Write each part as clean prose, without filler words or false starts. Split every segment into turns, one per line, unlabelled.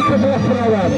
ke-11 Perawan.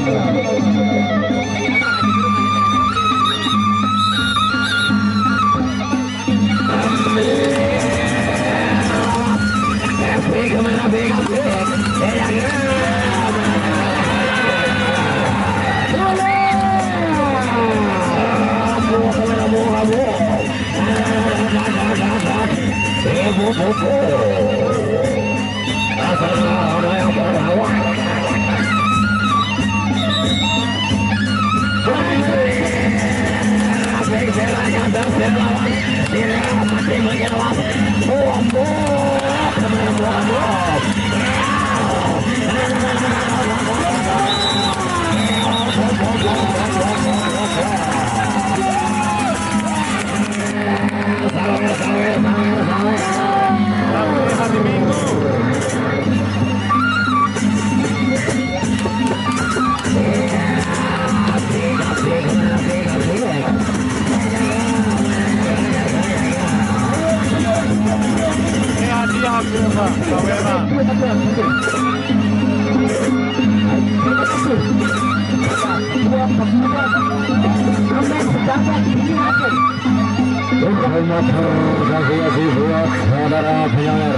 Buat saudara penyawer.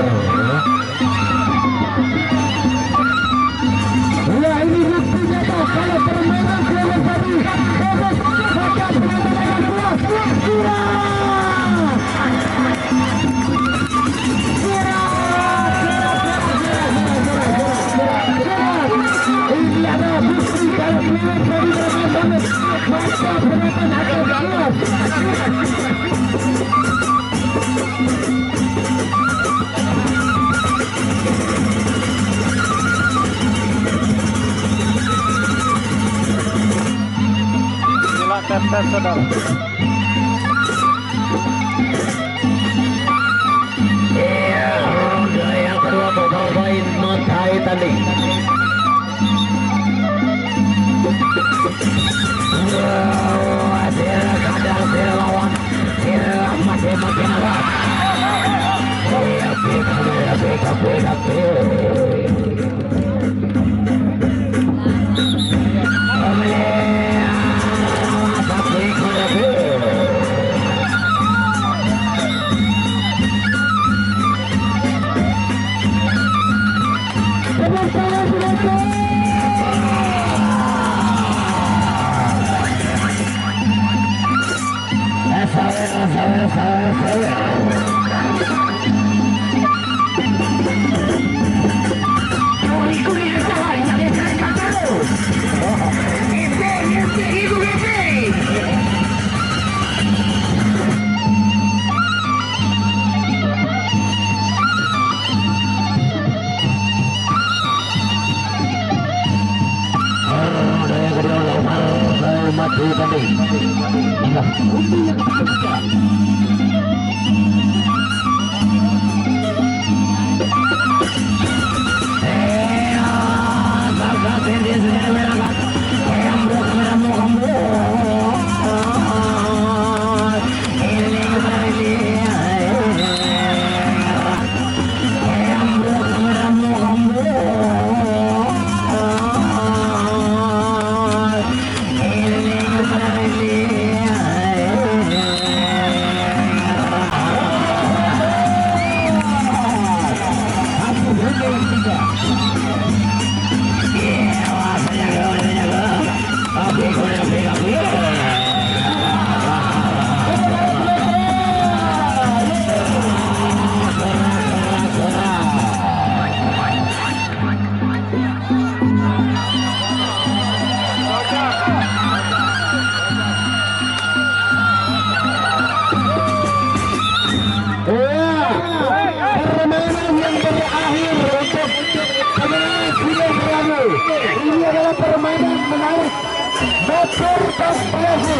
Ya ini bukti nyata kalau permainan selama tadi bebas maka permainan puas ini ada bukti kalau permainan tadi bermain maka permainan akan puas.
tes saudara.
Iya, ronde yang kedua bermain Matai tanding. Kadang saya lawan, saya masih makin awal. Mati tanding. Ini adalah permainan menarik motor dan pelaku.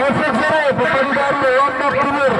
Efek Zero, pemain baru Wanda Premier.